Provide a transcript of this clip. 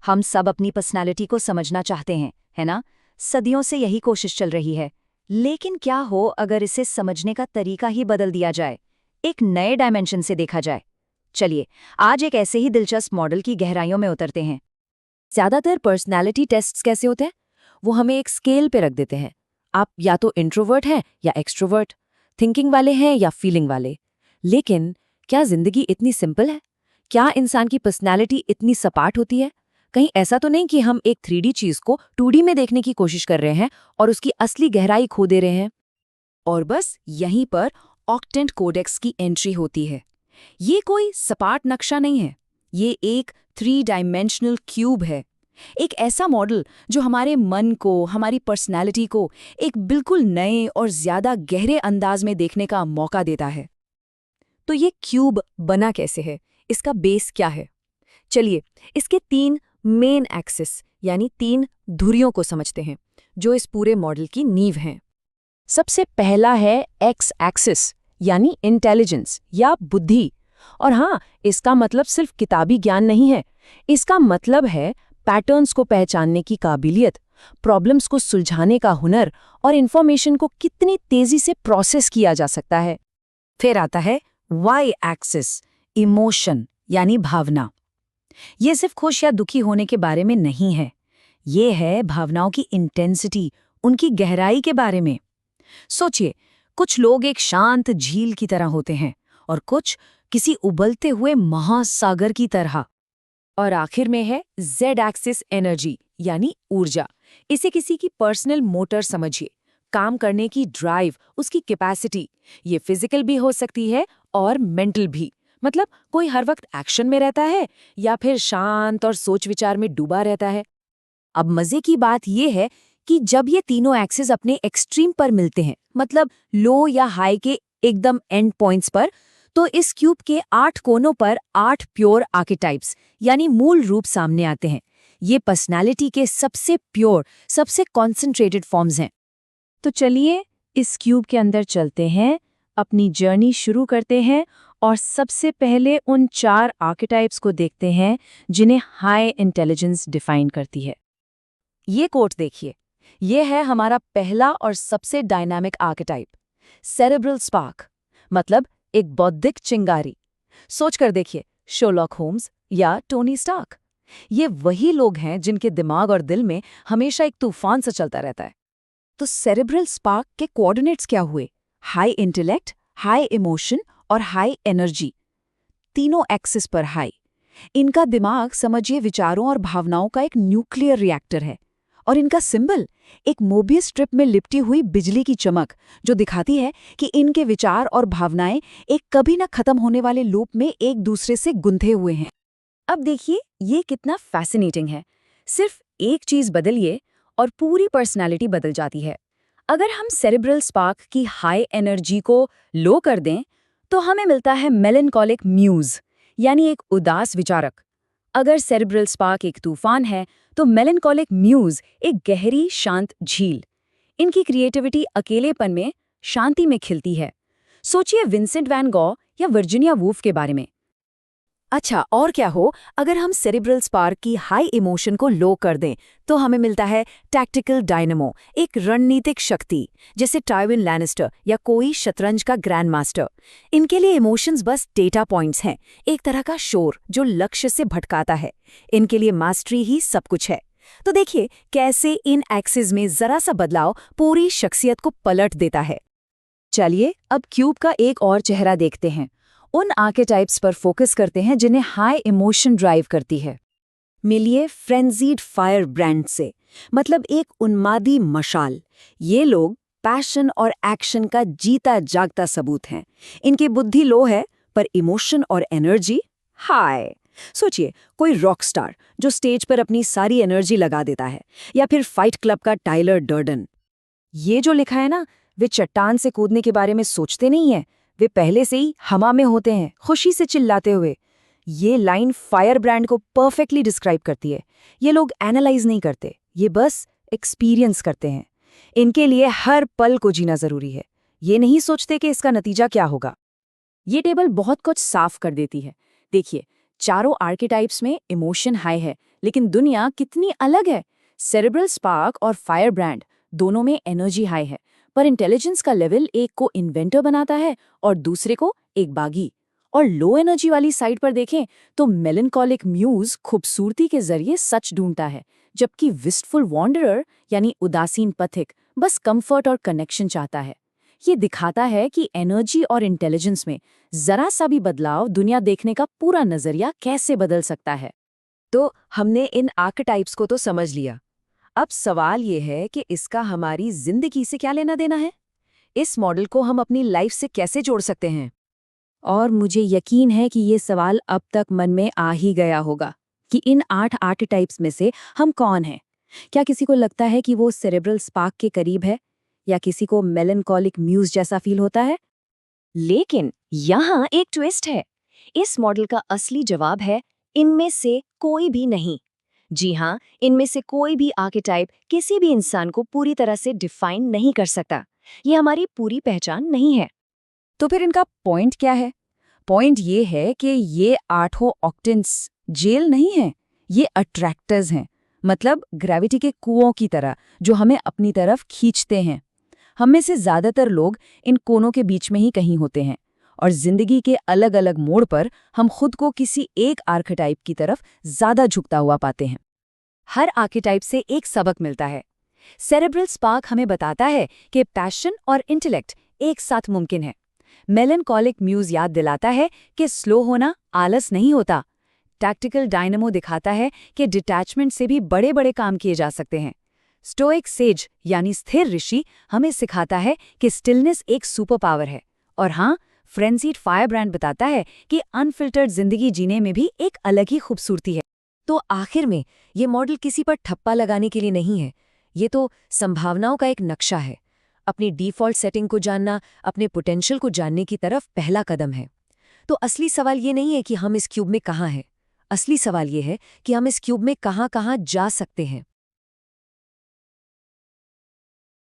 हम सब अपनी पर्सनालिटी को समझना चाहते हैं, है ना? सदियों से यही कोशिश चल रही है। लेकिन क्या हो अगर इसे समझने का तरीका ही बदल दिया जाए, एक नए डायमेंशन से देखा जाए? चलिए, आज एक ऐसे ही दिलचस्प मॉडल की गहराइयों में उतरते हैं। ज्यादातर पर्सनालिटी टेस्ट्स कैसे होते हैं? वो हमें एक स्केल पे रख देते हैं। आप या तो इंट्रोवर्ट हैं या एक्सट्रोवर्ट, थिंकिंग वाले हैं या फीलिंग वाले। लेकिन क्या जिंदगी इतनी सिंपल है? क्या इंसान की पर्सनालिटी इतनी सपाट होती है? कहीं ऐसा तो नहीं कि हम एक 3D चीज को 2D में देखने की कोशिश कर रहे हैं और उसकी असली गहराई खो दे रहे हैं? और बस यहीं पर ऑक्टेंट कोडेक्स की एंट्री होती है। ये कोई सपाट नक्शा नहीं है, ये एक 3 डायमेंशनल क्यूब है। एक ऐसा मॉडल जो हमारे मन को, हमारी पर्सनैलिटी को एक बिल्कुल नए और ज्यादा गहरे अंदाज में देखने का मौका देता है। तो ये क्यूब बना कैसे है? इसका बेस क्या है? चलिए, इसके 3 मेन एक्सिस यानी 3 धुरियों को समझते हैं, जो इस पूरे मॉडल की नींव हैं। सबसे पहला है एक्स एक्सिस यानी इंटेलिजेंस या बुद्धि। और हाँ, इसका मतलब सिर्फ किताबी ज्ञान नहीं है। इसका मतलब है पैटर्न्स को पहचानने की काबिलियत, प्रॉब्लम्स को सुलझाने का हुनर और इन्फॉर्मेशन को कितनी तेजी से प्रोसेस किया जा सकता है। फिर आता है वाई एक्सिस, इमोशन यानी भावना। ये सिर्फ खुश या दुखी होने के बारे में नहीं है, ये है भावनाओं की इंटेंसिटी, उनकी गहराई के बारे में। सोचिए, कुछ लोग एक शांत झील की तरह होते हैं और कुछ किसी उबलते हुए महासागर की तरह। और आखिर में है जेड एक्सिस एनर्जी यानी ऊर्जा। इसे किसी की पर्सनल मोटर समझिए, काम करने की ड्राइव, उसकी कैपेसिटी। ये फिजिकल भी हो सकती है और मेंटल भी। मतलब कोई हर वक्त एक्शन में रहता है या फिर शांत और सोच विचार में डूबा रहता है। अब मजे की बात यह है कि जब ये तीनों एक्सिस अपने एक्सट्रीम पर मिलते हैं, मतलब लो या हाई के एकदम एंड पॉइंट्स पर, तो इस क्यूब के 8 कोनों पर 8 प्योर आर्केटाइप्स यानी मूल रूप सामने आते हैं। ये पर्सनालिटी के सबसे प्योर, सबसे कॉन्सेंट्रेटेड फॉर्म्स हैं। तो चलिए इस क्यूब के अंदर चलते हैं, अपनी जर्नी शुरू करते हैं और सबसे पहले उन 4 आर्केटाइप्स को देखते हैं जिन्हें हाई इंटेलिजेंस डिफाइन करती है। ये कोट देखिए, ये है हमारा पहला और सबसे डायनामिक आर्केटाइप, सेरेब्रल स्पार्क, मतलब एक बौद्धिक चिंगारी। सोचकर देखिए, शर्लॉक होम्स या टोनी स्टार्क। ये वही लोग हैं जिनके दिमाग और दिल में हमेशा एक तूफान सा चलता रहता है। तो सेरेब्रल स्पार्क के कोऑर्डिनेट्स क्या हुए? हाई इंटेलेक्ट, हाई इमोशन और हाई एनर्जी। तीनों एक्सिस पर हाई। इनका दिमाग समझिए विचारों और भावनाओं का एक न्यूक्लियर रिएक्टर है। और इनका सिंबल एक मोबियस स्ट्रिप में लिपटी हुई बिजली की चमक, जो दिखाती है कि इनके विचार और भावनाएं एक कभी न खत्म होने वाले लूप में एक दूसरे से गुंथे हुए हैं। अब देखिए ये कितना फैसिनेटिंग है। सिर्फ एक चीज बदलिए और पूरी पर्सनालिटी बदल जाती है। अगर हम सेरेब्रल स्पार्क की हाई एनर्जी को लो कर दें, तो हमें मिलता है मेलनकॉलिक म्यूज यानी एक उदास विचारक। अगर सेरेब्रल स्पार्क एक तूफान है, तो मेलनकॉलिक म्यूज एक गहरी शांत झील। इनकी क्रिएटिविटी अकेलेपन में, शांति में खिलती है। सोचिए विंसेंट वैन गॉ या वर्जीनिया वूल्फ के बारे में। अच्छा, और क्या हो अगर हम सेरेब्रल स्पार्क की हाई इमोशन को लो कर दें, तो हमें मिलता है टैक्टिकल डायनेमो, एक रणनीतिक शक्ति, जैसे टाइविन लैनिस्टर या कोई शतरंज का ग्रैंड मास्टर। इनके लिए इमोशंस बस डेटा पॉइंट्स हैं, एक तरह का शोर जो लक्ष्य से भटकाता है। इनके लिए मास्टरी ही सब कुछ है। तो देखिए कैसे इन एक्सिस में जरा सा बदलाव पूरी शख्सियत को पलट देता है। चलिए अब क्यूब का एक और चेहरा देखते हैं। उन आर्केटाइप्स पर फोकस करते हैं जिन्हें हाई इमोशन ड्राइव करती है। मिलिए फ्रेंजीड फायर ब्रांड से, मतलब एक उन्मादी मशाल। ये लोग पैशन और एक्शन का जीता जागता सबूत हैं। इनकी बुद्धि लो है पर इमोशन और एनर्जी हाई। सोचिए कोई रॉक स्टार जो स्टेज पर अपनी सारी एनर्जी लगा देता है, या फिर फाइट क्लब का टाइलर डर्डन। ये जो लिखा है ना, वे चट्टान से कूदने के बारे में सोचते नहीं है, वे पहले से ही हवा में होते हैं, खुशी से चिल्लाते हुए। ये लाइन फायर ब्रांड को परफेक्टली डिस्क्राइब करती है। ये लोग एनालाइज नहीं करते, ये बस एक्सपीरियंस करते हैं। इनके लिए हर पल को जीना जरूरी है। ये नहीं सोचते कि इसका नतीजा क्या होगा। ये टेबल बहुत कुछ साफ कर देती है। देखिए, चारों आर्केटाइप्स में इमोशन हाई है, लेकिन दुनिया कितनी अलग है। सेरेब्रल स्पार्क और फायर ब्रांड दोनों में एनर्जी हाई है, पर इंटेलिजेंस का लेवल एक को इन्वेंटर बनाता है और दूसरे को एक बागी। और लो एनर्जी वाली साइड पर देखें तो मेलनकॉलिक म्यूज खूबसूरती के जरिए सच ढूंढता है, जबकि विस्टफुल वॉन्डरर यानी उदासीन पथिक बस कंफर्ट और कनेक्शन चाहता है। ये दिखाता है कि एनर्जी और इंटेलिजेंस में जरा सा भी बदलाव दुनिया देखने का पूरा नजरिया कैसे बदल सकता है। तो हमने इन आर्केटाइप्स को तो समझ लिया। अब सवाल ये है कि इसका हमारी जिंदगी से क्या लेना देना है? इस मॉडल को हम अपनी लाइफ से कैसे जोड़ सकते हैं? और मुझे यकीन है कि ये सवाल अब तक मन में आ ही गया होगा कि इन 8 आर्केटाइप्स में से हम कौन हैं। क्या किसी को लगता है कि वो सेरेब्रल स्पार्क के करीब है, या किसी को मेलनकॉलिक म्यूज जैसा फील होता है? लेकिन यहाँ एक ट्विस्ट है। इस मॉडल का असली जवाब है इनमें से कोई भी नहीं। जी हाँ, इनमें से कोई भी आर्केटाइप किसी भी इंसान को पूरी तरह से डिफाइन नहीं कर सकता। ये हमारी पूरी पहचान नहीं है। तो फिर इनका पॉइंट क्या है? पॉइंट ये है कि ये 8 ऑक्टेंट्स जेल नहीं है, ये अट्रैक्टर्स हैं। मतलब ग्रेविटी के कुओं की तरह जो हमें अपनी तरफ खींचते हैं। हम में से ज्यादातर लोग इन कोनों के बीच में ही कहीं होते हैं, और जिंदगी के अलग अलग मोड़ पर हम खुद को किसी एक आर्केटाइप की तरफ ज्यादा झुकता हुआ पाते हैं। हर आर्केटाइप से एक सबक मिलता है। सेरेब्रल स्पार्क हमें बताता है कि पैशन और इंटेलेक्ट एक साथ मुमकिन है। मेलनकॉलिक म्यूज याद दिलाता है कि स्लो होना आलस नहीं होता। टैक्टिकल डायनेमो दिखाता है कि डिटैचमेंट से भी बड़े बड़े काम किए जा सकते हैं। स्टोइक सेज यानी स्थिर ऋषि हमें सिखाता है कि स्टिलनेस एक सुपर पावर है। और हाँ, फ्रेंजीड फायर ब्रांड बताता है कि अनफिल्टर्ड जिंदगी जीने में भी एक अलग ही खूबसूरती है। तो आखिर में ये मॉडल किसी पर ठप्पा लगाने के लिए नहीं है, ये तो संभावनाओं का एक नक्शा है। अपनी डिफ़ॉल्ट सेटिंग को जानना अपने पोटेंशियल को जानने की तरफ पहला कदम है। तो असली सवाल ये नहीं है कि हम इस क्यूब में कहाँ हैं, असली सवाल ये है कि हम इस क्यूब में कहाँ कहाँ जा सकते हैं।